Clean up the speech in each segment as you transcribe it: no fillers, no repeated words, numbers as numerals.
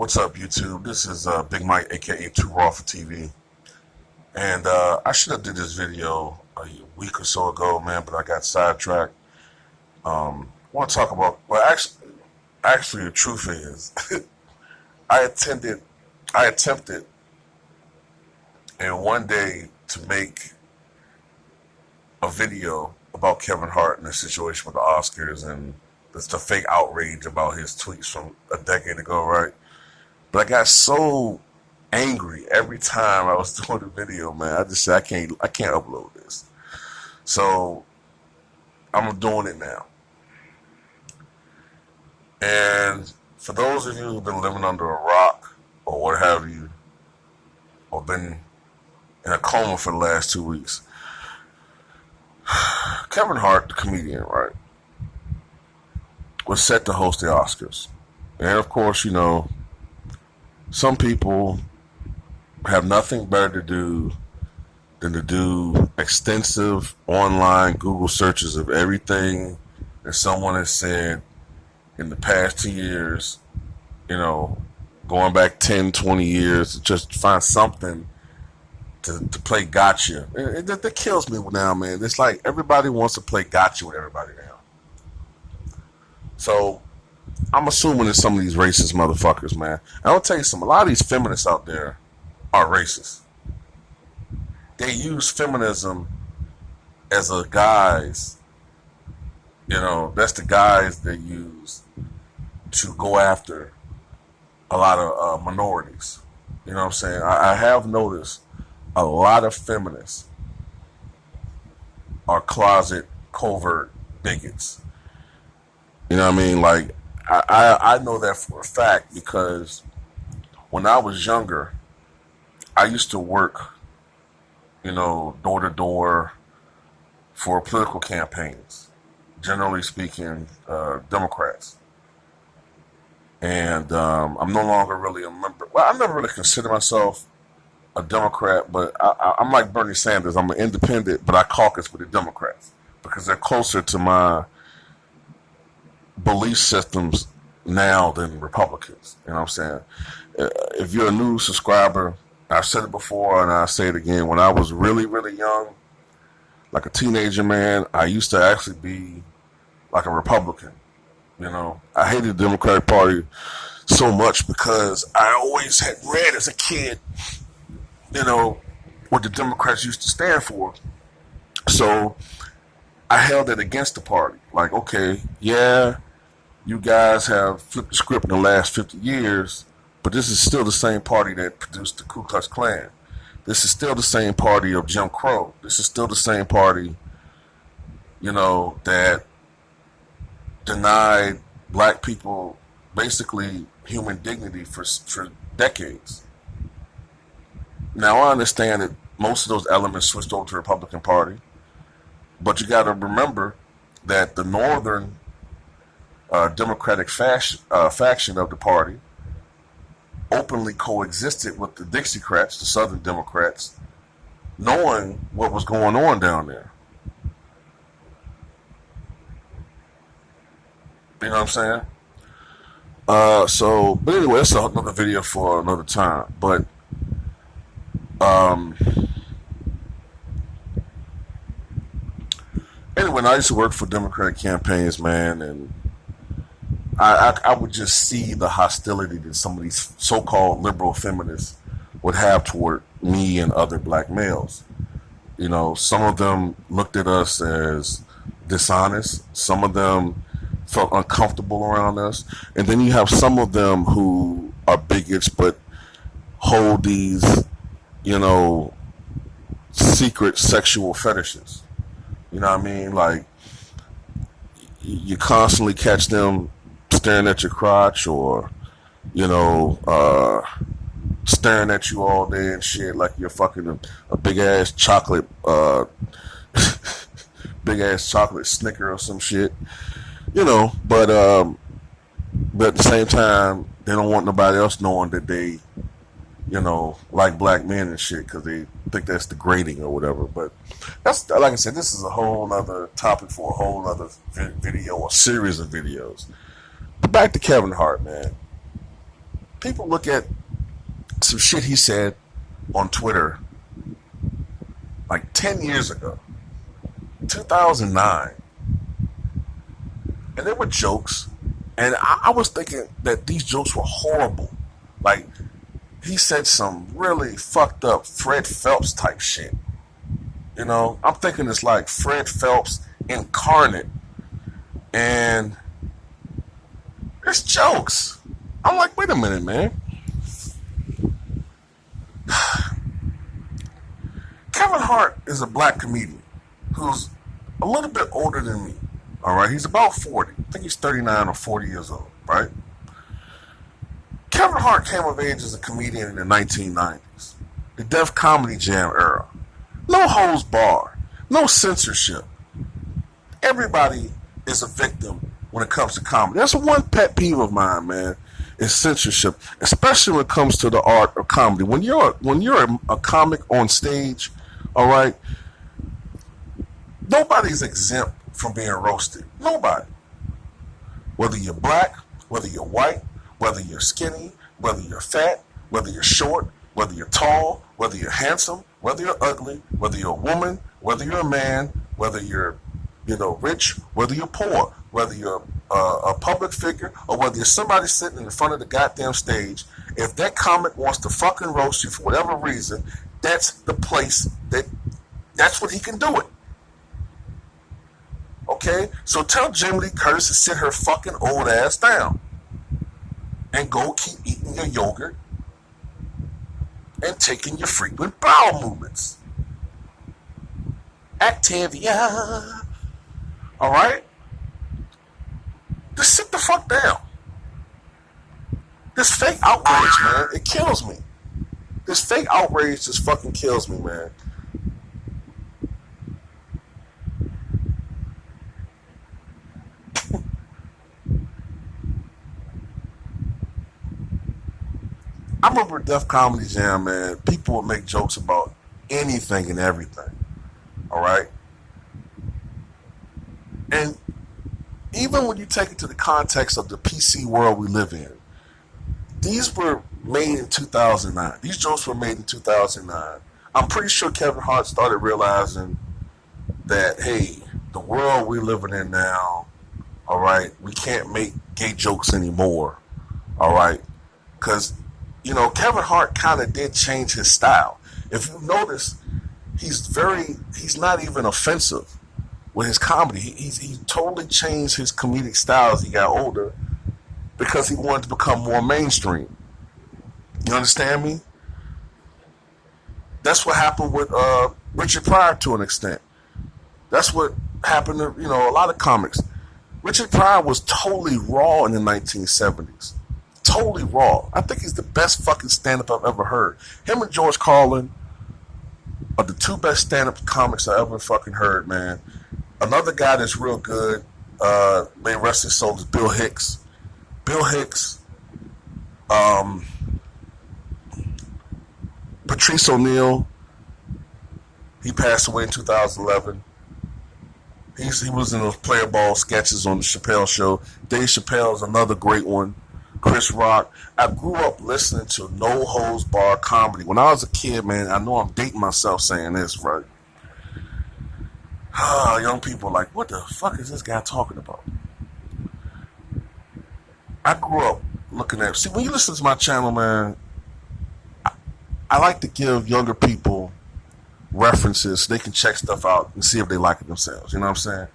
What's up, YouTube? This is Big Mike, aka Too Raw for TV, and I should have did this video a week or so ago, man, but I got sidetracked. I want to talk about. Well, actually, the truth is, I attempted in one day to make a video about Kevin Hart and the situation with the Oscars and the fake outrage about his tweets from a decade ago, right? But I got so angry every time I was doing the video, man. I just said I can't upload this. So I'm doing it now. And for those of you who've been living under a rock or what have you, or been in a coma for the last 2 weeks, Kevin Hart, the comedian, right, was set to host the Oscars. And of course, you know, some people have nothing better to do than to do extensive online Google searches of everything that someone has said in the past 2 years, you know, going back 10, 20 years, to just find something to play gotcha. That kills me now, man. It's like everybody wants to play gotcha with everybody now. So I'm assuming that some of these racist motherfuckers, man. And I'll tell you something. A lot of these feminists out there are racist. They use feminism as a guise. You know, that's the guise they use to go after a lot of minorities. You know what I'm saying? I have noticed a lot of feminists are closet, covert bigots. You know what I mean? Like, I know that for a fact because when I was younger, I used to work, you know, door to door for political campaigns, generally speaking, Democrats. And I'm no longer really a member. Well, I never really considered myself a Democrat, but I'm like Bernie Sanders. I'm an independent, but I caucus with the Democrats because they're closer to my belief systems now than Republicans. You know what I'm saying? If you're a new subscriber, I've said it before and I'll say it again. When I was really, really young, like a teenager, man, I used to actually be like a Republican. You know, I hated the Democratic Party so much because I always had read as a kid, you know, what the Democrats used to stand for. So I held it against the party. Like, okay, yeah, you guys have flipped the script in the last 50 years, but this is still the same party that produced the Ku Klux Klan. This is still the same party of Jim Crow. This is still the same party, you know, that denied black people basically human dignity for decades. Now, I understand that most of those elements switched over to the Republican Party, but you got to remember that the Northern Democratic faction of the party openly coexisted with the Dixiecrats, the Southern Democrats, knowing what was going on down there. You know what I'm saying? But anyway, that's another video for another time. But anyway, I used to work for Democratic campaigns, man, and I would just see the hostility that some of these so-called liberal feminists would have toward me and other black males. You know, some of them looked at us as dishonest. Some of them felt uncomfortable around us. And then you have some of them who are bigots but hold these, you know, secret sexual fetishes. You know what I mean? Like, you constantly catch them staring at your crotch or, you know, staring at you all day and shit like you're fucking a big ass chocolate, big ass chocolate Snicker or some shit. You know, but at the same time, they don't want nobody else knowing that they, you know, like black men and shit because they think that's degrading or whatever. But that's, like I said, this is a whole other topic for a whole other video or series of videos. But back to Kevin Hart, man. people look at some shit he said on Twitter like 10 years ago, 2009, and they were jokes, and I was thinking that these jokes were horrible. Like, he said some really fucked up Fred Phelps type shit. You know, I'm thinking it's like Fred Phelps incarnate, and it's jokes. I'm like, wait a minute, man. Kevin Hart is a black comedian who's a little bit older than me. All right, he's about 40. I think he's 39 or 40 years old, right? Kevin Hart came of age as a comedian in the 1990s, the Def Comedy Jam era. No holds barred, no censorship. Everybody is a victim when it comes to comedy. That's one pet peeve of mine, man, is censorship, especially when it comes to the art of comedy. When you're a comic on stage, all right, nobody's exempt from being roasted. Nobody. Whether you're black, whether you're white, whether you're skinny, whether you're fat, whether you're short, whether you're tall, whether you're handsome, whether you're ugly, whether you're a woman, whether you're a man, whether you're, rich, whether you're poor, whether you're a public figure, or whether you're somebody sitting in front of the goddamn stage, if that comic wants to fucking roast you for whatever reason, that's the place that's what he can do it. Okay? So tell Jamie Lee Curtis to sit her fucking old ass down and go keep eating your yogurt and taking your frequent bowel movements. Activia. Alright? Just sit the fuck down. This fake outrage, man, it kills me. This fake outrage just fucking kills me, man. I remember Def Comedy Jam, man. People would make jokes about anything and everything. All right? And even when you take it to the context of the PC world we live in, these were made in 2009. These jokes were made in 2009. I'm pretty sure Kevin Hart started realizing that, hey, the world we're living in now, all right, we can't make gay jokes anymore, all right? Because, Kevin Hart kind of did change his style. If you notice, he's not even offensive with his comedy. He totally changed his comedic style as he got older because he wanted to become more mainstream. You understand me? That's what happened with Richard Pryor to an extent. That's what happened to, a lot of comics. Richard Pryor was totally raw in the 1970s. Totally raw. I think he's the best fucking stand-up I've ever heard. Him and George Carlin are the two best stand-up comics I ever fucking heard, man. Another guy that's real good, may rest his soul, is Bill Hicks. Bill Hicks, Patrice O'Neal, he passed away in 2011. He was in those player ball sketches on the Chappelle Show. Dave Chappelle is another great one. Chris Rock. I grew up listening to no holds barred comedy. When I was a kid, man, I know I'm dating myself saying this, right? Young people are like, what the fuck is this guy talking about? I grew up looking at... See, when you listen to my channel, man, I like to give younger people references so they can check stuff out and see if they like it themselves. You know what I'm saying?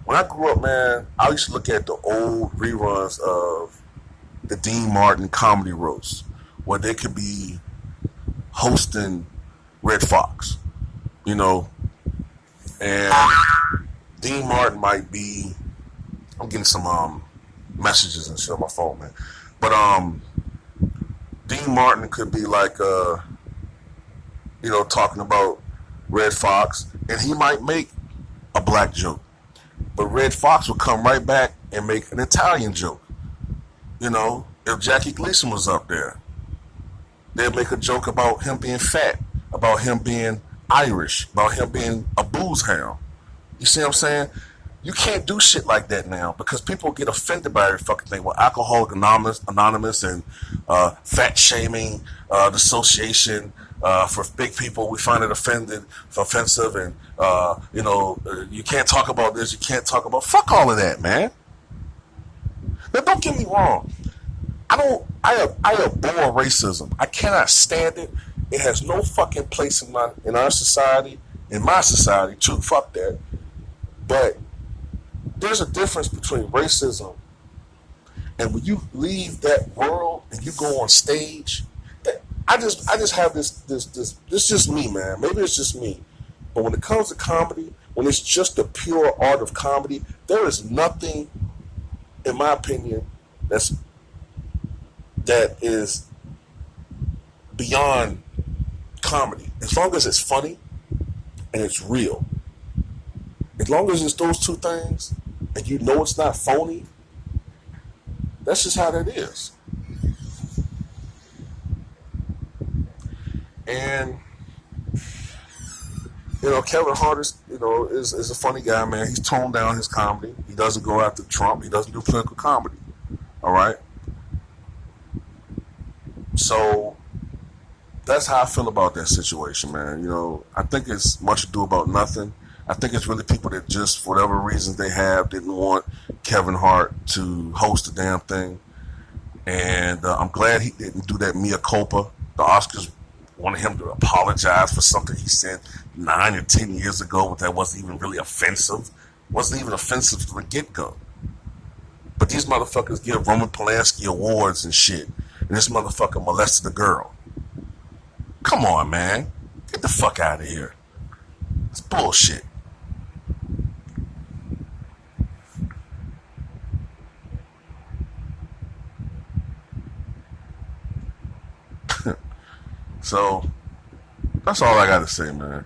When I grew up, man, I used to look at the old reruns of the Dean Martin comedy roast where they could be hosting Red Fox, and Dean Martin might be... I'm getting some messages and shit on my phone, man. But Dean Martin could be like, talking about Red Fox, and he might make a black joke. But Red Fox would come right back and make an Italian joke. If Jackie Gleason was up there, they'd make a joke about him being fat, about him being Irish, about him being a booze hound. You see what I'm saying? You can't do shit like that now because people get offended by every fucking thing. Well, Alcoholic Anonymous and fat shaming, the association for big people, we find it offensive, and you can't talk about this, you can't talk about fuck all of that, man. Now, don't get me wrong. I abhor racism. I cannot stand it. It has no fucking place in our society, in my society, too. Fuck that. But there's a difference between racism and when you leave that world and you go on stage. I just have this just me, man. Maybe it's just me. But when it comes to comedy, when it's just the pure art of comedy, there is nothing, in my opinion, that is beyond comedy. As long as it's funny and it's real. As long as it's those two things and you know it's not phony, that's just how that is. And Kevin Hart is a funny guy, man. He's toned down his comedy. He doesn't go after Trump. He doesn't do political comedy. All right. So that's how I feel about that situation, man. I think it's much ado about nothing. I think it's really people that just, for whatever reasons they have, didn't want Kevin Hart to host the damn thing. And I'm glad he didn't do that mea culpa. The Oscars wanted him to apologize for something he said 9 or 10 years ago that wasn't even really offensive. Wasn't even offensive from the get-go. But these motherfuckers give Roman Polanski awards and shit. And this motherfucker molested a girl. Come on, man. Get the fuck out of here. It's bullshit. So, that's all I gotta say, man.